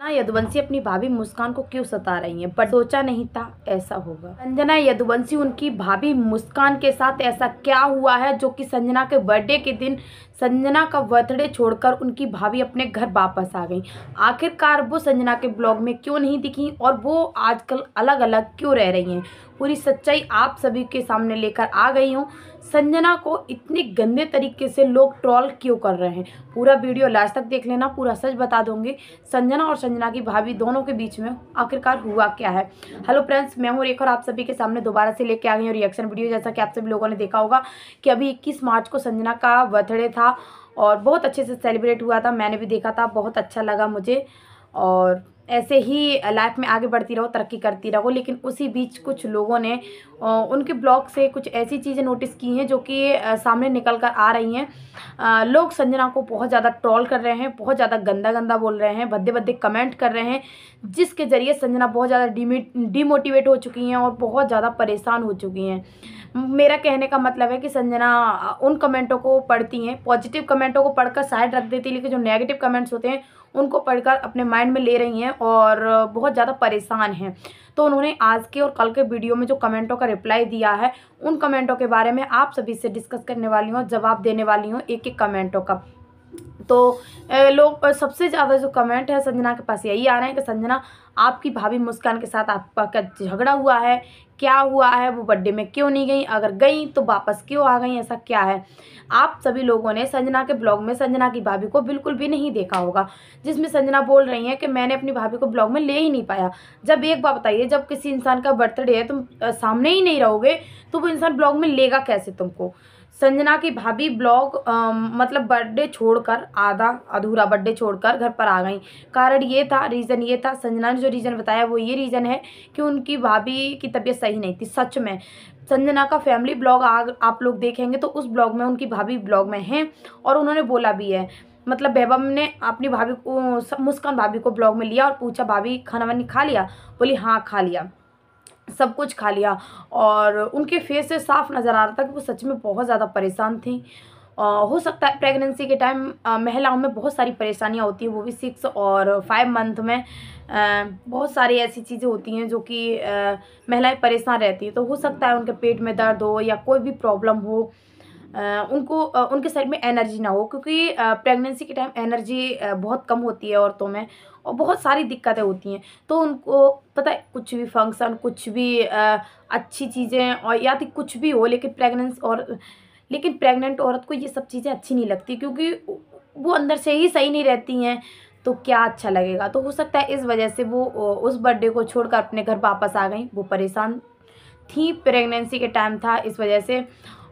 यदुवंशी अपनी भाभी मुस्कान को क्यों सता रही हैं, पर सोचा नहीं था ऐसा होगा। संजना यदुवंशी उनकी भाभी मुस्कान के साथ ऐसा क्या हुआ है जो कि संजना के बर्थडे के दिन संजना का बर्थडे छोड़कर उनकी भाभी अपने घर वापस आ गई। आखिरकार वो संजना के ब्लॉग में क्यों नहीं दिखी और वो आजकल अलग अलग क्यों रह रही हैं, पूरी सच्चाई आप सभी के सामने लेकर आ गई हूँ। संजना को इतने गंदे तरीके से लोग ट्रोल क्यों कर रहे हैं, पूरा वीडियो लास्ट तक देख लेना, पूरा सच बता दूंगी। संजना और संजना की भाभी दोनों के बीच में आखिरकार हुआ क्या है। हेलो फ्रेंड्स, मैं हूं रेखा और आप सभी के सामने दोबारा से लेके आ गई हूँ रिएक्शन वीडियो। जैसा कि आप सभी लोगों ने देखा होगा कि अभी 21 मार्च को संजना का बर्थडे था और बहुत अच्छे से सेलिब्रेट हुआ था। मैंने भी देखा था, बहुत अच्छा लगा मुझे। और ऐसे ही लाइफ में आगे बढ़ती रहो, तरक्की करती रहो। लेकिन उसी बीच कुछ लोगों ने उनके ब्लॉग से कुछ ऐसी चीज़ें नोटिस की हैं जो कि सामने निकल कर आ रही हैं। लोग संजना को बहुत ज़्यादा ट्रोल कर रहे हैं, बहुत ज़्यादा गंदा गंदा बोल रहे हैं, भद्दे भद्दे कमेंट कर रहे हैं, जिसके ज़रिए संजना बहुत ज़्यादा डिमोटिवेट हो चुकी हैं और बहुत ज़्यादा परेशान हो चुकी हैं। मेरा कहने का मतलब है कि संजना उन कमेंटों को पढ़ती हैं, पॉजिटिव कमेंटों को पढ़कर साइड रख देती है, लेकिन जो नेगेटिव कमेंट्स होते हैं उनको पढ़कर अपने माइंड में ले रही हैं और बहुत ज़्यादा परेशान हैं। तो उन्होंने आज के और कल के वीडियो में जो कमेंटों का रिप्लाई दिया है, उन कमेंटों के बारे में आप सभी से डिस्कस करने वाली हूँ, जवाब देने वाली हूँ एक एक कमेंटों का। तो लोग सबसे ज़्यादा जो कमेंट है संजना के पास यही आ रहे हैं कि संजना, आपकी भाभी मुस्कान के साथ आपका क्या झगड़ा हुआ है, क्या हुआ है, वो बर्थडे में क्यों नहीं गई, अगर गई तो वापस क्यों आ गई, ऐसा क्या है। आप सभी लोगों ने संजना के ब्लॉग में संजना की भाभी को बिल्कुल भी नहीं देखा होगा, जिसमें संजना बोल रही हैं कि मैंने अपनी भाभी को ब्लॉग में ले ही नहीं पाया। जब एक बात बताइए, जब किसी इंसान का बर्थडे है, तुम सामने ही नहीं रहोगे तो वो इंसान ब्लॉग में लेगा कैसे तुमको। संजना की भाभी ब्लॉग मतलब बर्थडे छोड़कर, आधा अधूरा बर्थडे छोड़कर घर पर आ गई। कारण ये था, रीज़न ये था, संजना ने जो रीज़न बताया वो ये रीज़न है कि उनकी भाभी की तबीयत सही नहीं थी। सच में संजना का फैमिली ब्लॉग आप लोग देखेंगे तो उस ब्लॉग में उनकी भाभी ब्लॉग में हैं और उन्होंने बोला भी है, मतलब बेबम ने अपनी भाभी को, मुस्कान भाभी को ब्लॉग में लिया और पूछा, भाभी खाना वानी खा लिया, बोली हाँ खा लिया, सब कुछ खा लिया। और उनके फेस से साफ नज़र आ रहा था कि वो सच में बहुत ज़्यादा परेशान थी। हो सकता है प्रेगनेंसी के टाइम महिलाओं में बहुत सारी परेशानियां होती हैं, वो भी 6 और 5 मंथ में बहुत सारी ऐसी चीज़ें होती हैं जो कि महिलाएं परेशान रहती हैं। तो हो सकता है उनके पेट में दर्द हो या कोई भी प्रॉब्लम हो, उनको उनके शरीर में एनर्जी ना हो, क्योंकि प्रेगनेंसी के टाइम एनर्जी बहुत कम होती है औरतों में और बहुत सारी दिक्कतें होती हैं। तो उनको पता है, कुछ भी फंक्शन, कुछ भी अच्छी चीज़ें और या फिर कुछ भी हो, लेकिन प्रेग्नेंट औरत को ये सब चीज़ें अच्छी नहीं लगती, क्योंकि वो अंदर से ही सही नहीं रहती हैं, तो क्या अच्छा लगेगा। तो हो सकता है इस वजह से वो उस बर्थडे को छोड़कर अपने घर वापस आ गई। वो परेशान थी, प्रेगनेंसी के टाइम था इस वजह से,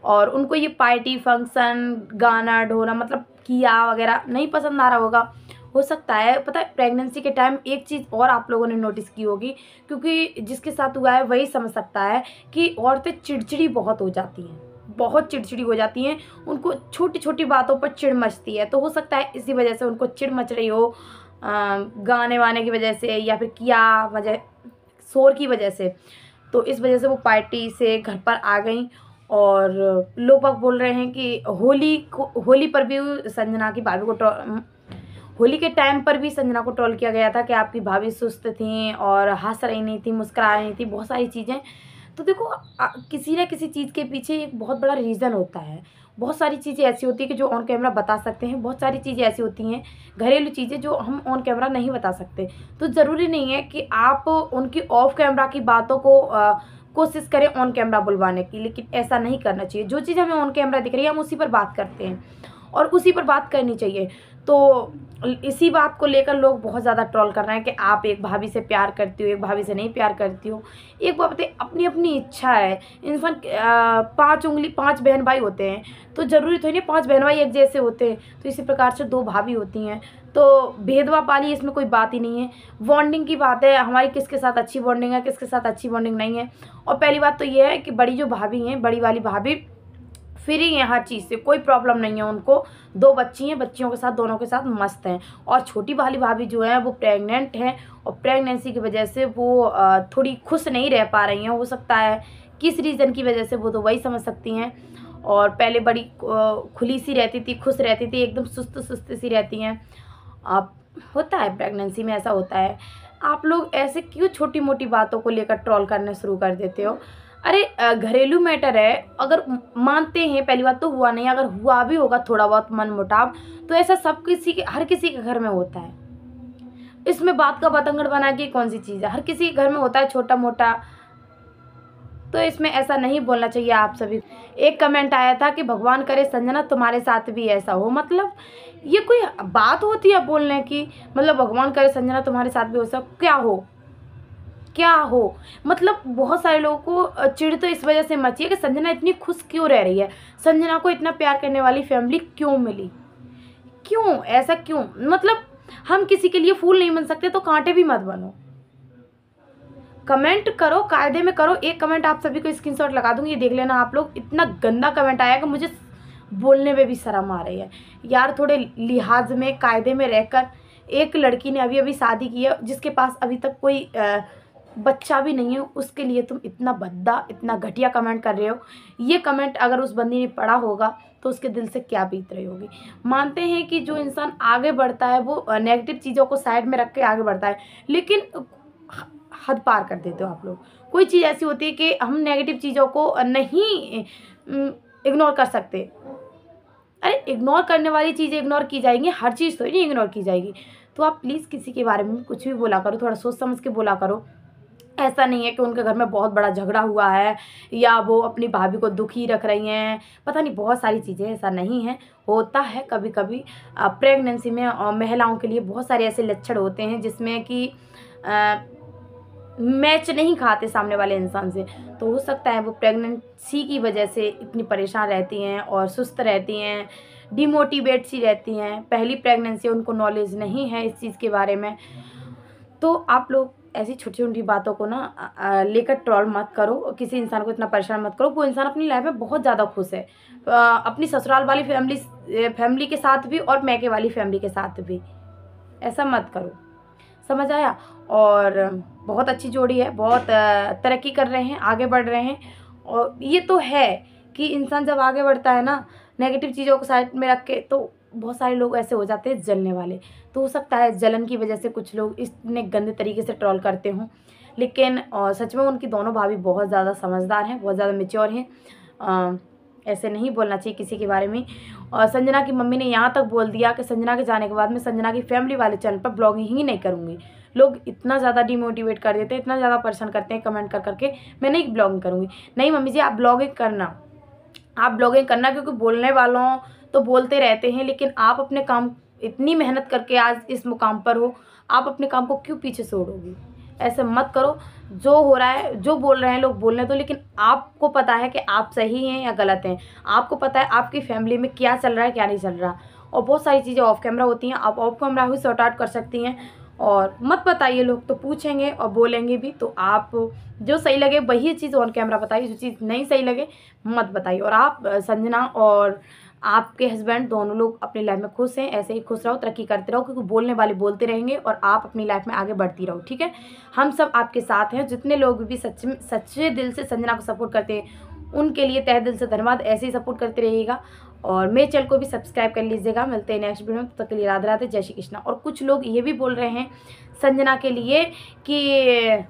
और उनको ये पार्टी फंक्शन, गाना ढोना, मतलब किया वगैरह नहीं पसंद आ रहा होगा। हो सकता है, पता है प्रेगनेंसी के टाइम एक चीज़ और आप लोगों ने नोटिस की होगी, क्योंकि जिसके साथ हुआ है वही समझ सकता है कि औरतें चिड़चिड़ी बहुत हो जाती हैं, बहुत चिड़चिड़ी हो जाती हैं, उनको छोटी छोटी बातों पर चिड़ मचती है। तो हो सकता है इसी वजह से उनको चिड़ मच रही हो, गाने वाने की वजह से या फिर किया वजह, शोर की वजह से। तो इस वजह से वो पार्टी से घर पर आ गई। और लोग बाग बोल रहे हैं कि होली पर भी संजना की भाभी को होली के टाइम पर भी संजना को ट्रोल किया गया था कि आपकी भाभी सुस्त थी और हंस रही नहीं थी, मुस्कुरा रही थी, बहुत सारी चीज़ें। तो देखो, किसी न किसी चीज़ के पीछे एक बहुत बड़ा रीज़न होता है। बहुत सारी चीज़ें ऐसी होती है कि जो ऑन कैमरा बता सकते हैं, बहुत सारी चीज़ें ऐसी होती हैं, घरेलू चीज़ें, जो हम ऑन कैमरा नहीं बता सकते। तो ज़रूरी नहीं है कि आप उनकी ऑफ कैमरा की बातों को कोशिश करें ऑन कैमरा बुलवाने की, लेकिन ऐसा नहीं करना चाहिए। जो चीज़ हमें ऑन कैमरा दिख रही है हम उसी पर बात करते हैं और उसी पर बात करनी चाहिए। तो इसी बात को लेकर लोग बहुत ज़्यादा ट्रोल कर रहे हैं कि आप एक भाभी से प्यार करती हो, एक भाभी से नहीं प्यार करती हो। एक बात बताइए, अपनी अपनी इच्छा है। इंसान 5 बहन भाई होते हैं, तो ज़रूरी तो नहीं 5 बहन भाई एक जैसे होते हैं। तो इसी प्रकार से 2 भाभी होती हैं, तो भेदभाव वाली इसमें कोई बात ही नहीं है। बॉन्डिंग की बात है, हमारी किसके साथ अच्छी बॉन्डिंग है, किसके साथ अच्छी बॉन्डिंग नहीं है। और पहली बात तो ये है कि बड़ी जो भाभी हैं, बड़ी वाली भाभी फ्री हैं हर चीज़ से, कोई प्रॉब्लम नहीं है उनको। 2 बच्ची हैं, बच्चियों के साथ, दोनों के साथ मस्त हैं। और छोटी वाली भाभी जो है वो प्रेग्नेंट हैं और प्रेगनेंसी की वजह से वो थोड़ी खुश नहीं रह पा रही हैं। हो सकता है किस रीज़न की वजह से, वो तो वही समझ सकती हैं। और पहले बड़ी खुली सी रहती थी, खुश रहती थी, एकदम सुस्त सुस्त सी रहती हैं। अब होता है, प्रेगनेंसी में ऐसा होता है। आप लोग ऐसे क्यों छोटी मोटी बातों को लेकर ट्रोल करना शुरू कर देते हो? अरे घरेलू मैटर है, अगर मानते हैं, पहली बात तो हुआ नहीं, अगर हुआ भी होगा थोड़ा बहुत मनमुटाव, तो ऐसा सब किसी के, हर किसी के घर में होता है। इसमें बात का बतंगड़ बना के कौन सी चीज़ है? हर किसी के घर में होता है छोटा मोटा, तो इसमें ऐसा नहीं बोलना चाहिए आप सभी। एक कमेंट आया था कि भगवान करे संजना तुम्हारे साथ भी ऐसा हो। मतलब ये कोई बात होती है बोलने की? मतलब भगवान करे संजना तुम्हारे साथ भी हो, सब क्या हो, क्या हो? मतलब बहुत सारे लोगों को चिढ़ तो इस वजह से मची है कि संजना इतनी खुश क्यों रह रही है, संजना को इतना प्यार करने वाली फैमिली क्यों मिली, क्यों ऐसा क्यों? मतलब हम किसी के लिए फूल नहीं बन सकते तो कांटे भी मत बनो। कमेंट करो, कायदे में करो। एक कमेंट आप सभी को स्क्रीनशॉट लगा दूंगी, ये देख लेना आप लोग। इतना गंदा कमेंट आया कि मुझे बोलने में भी शर्म आ रही है यार। थोड़े लिहाज में, कायदे में रहकर, एक लड़की ने अभी अभी शादी की है, जिसके पास अभी तक कोई बच्चा भी नहीं है, उसके लिए तुम इतना भद्दा, इतना घटिया कमेंट कर रहे हो। ये कमेंट अगर उस बंदी ने पढ़ा होगा तो उसके दिल से क्या बीत रही होगी। मानते हैं कि जो इंसान आगे बढ़ता है वो नेगेटिव चीज़ों को साइड में रख के आगे बढ़ता है, लेकिन हद पार कर देते हो आप लोग। कोई चीज़ ऐसी होती है कि हम नेगेटिव चीज़ों को नहीं इग्नोर कर सकते। अरे इग्नोर करने वाली चीज़ें इग्नोर की जाएंगी, हर चीज़ तो नहीं इग्नोर की जाएगी। तो आप प्लीज़ किसी के बारे में कुछ भी बोला करो, थोड़ा सोच समझ के बोला करो। ऐसा नहीं है कि उनके घर में बहुत बड़ा झगड़ा हुआ है या वो अपनी भाभी को दुखी रख रही हैं, पता नहीं बहुत सारी चीज़ें, ऐसा नहीं है। होता है कभी कभी प्रेगनेंसी में महिलाओं के लिए बहुत सारे ऐसे लक्षण होते हैं जिसमें कि मैच नहीं खाते सामने वाले इंसान से। तो हो सकता है वो प्रेगनेंसी की वजह से इतनी परेशान रहती हैं और सुस्त रहती हैं, डिमोटिवेट सी रहती हैं। पहली प्रेगनेंसी, उनको नॉलेज नहीं है इस चीज़ के बारे में। तो आप लोग ऐसी छोटी छोटी बातों को ना लेकर ट्रोल मत करो, किसी इंसान को इतना परेशान मत करो। वो इंसान अपनी लाइफ में बहुत ज़्यादा खुश है, अपनी ससुराल वाली फैमिली के साथ भी और मैके वाली फैमिली के साथ भी। ऐसा मत करो, समझ आया? और बहुत अच्छी जोड़ी है, बहुत तरक्की कर रहे हैं, आगे बढ़ रहे हैं। और ये तो है कि इंसान जब आगे बढ़ता है ना, नेगेटिव चीज़ों को साइड में रख के, तो बहुत सारे लोग ऐसे हो जाते हैं जलने वाले। तो हो सकता है जलन की वजह से कुछ लोग इतने गंदे तरीके से ट्रोल करते हों, लेकिन सच में उनकी दोनों भाभी बहुत ज़्यादा समझदार हैं, बहुत ज़्यादा मैच्योर हैं। ऐसे नहीं बोलना चाहिए किसी के बारे में। और संजना की मम्मी ने यहाँ तक बोल दिया कि संजना के जाने के बाद मैं संजना की फैमिली वाले चैनल पर ब्लॉगिंग ही नहीं करूँगी। लोग इतना ज़्यादा डिमोटिवेट कर देते हैं, इतना ज़्यादा परेशान करते हैं कमेंट कर करके, मैं नहीं ब्लॉगिंग करूँगी। नहीं मम्मी जी, आप ब्लॉगिंग करना, क्योंकि बोलने वालों तो बोलते रहते हैं, लेकिन आप अपने काम, इतनी मेहनत करके आज इस मुकाम पर हो, आप अपने काम को क्यों पीछे छोड़ोगी? ऐसे मत करो। जो हो रहा है, जो बोल रहे हैं लोग बोलने दो, लेकिन आपको पता है कि आप सही हैं या गलत हैं। आपको पता है आपकी फैमिली में क्या चल रहा है, क्या नहीं चल रहा। और बहुत सारी चीज़ें ऑफ कैमरा होती हैं, आप ऑफ कैमरा भी सॉर्ट आउट कर सकती हैं। और मत बताइए, लोग तो पूछेंगे और बोलेंगे भी, तो आप जो सही लगे वही चीज़ ऑन कैमरा बताइए, जो चीज़ नहीं सही लगे मत बताइए। और आप संजना और आपके हस्बैंड दोनों लोग अपनी लाइफ में खुश हैं, ऐसे ही खुश रहो, तरक्की करते रहो, क्योंकि बोलने वाले बोलते रहेंगे और आप अपनी लाइफ में आगे बढ़ती रहो, ठीक है? हम सब आपके साथ हैं। जितने लोग भी सच्चे दिल से संजना को सपोर्ट करते हैं, उनके लिए तहे दिल से धन्यवाद। ऐसे ही सपोर्ट करते रहिएगा और मेरे चैनल को भी सब्सक्राइब कर लीजिएगा। मिलते हैं नेक्स्ट वीडियो में, तब तक के लिए राधे राधे, जय श्री कृष्णा। और कुछ लोग ये भी बोल रहे हैं संजना के लिए कि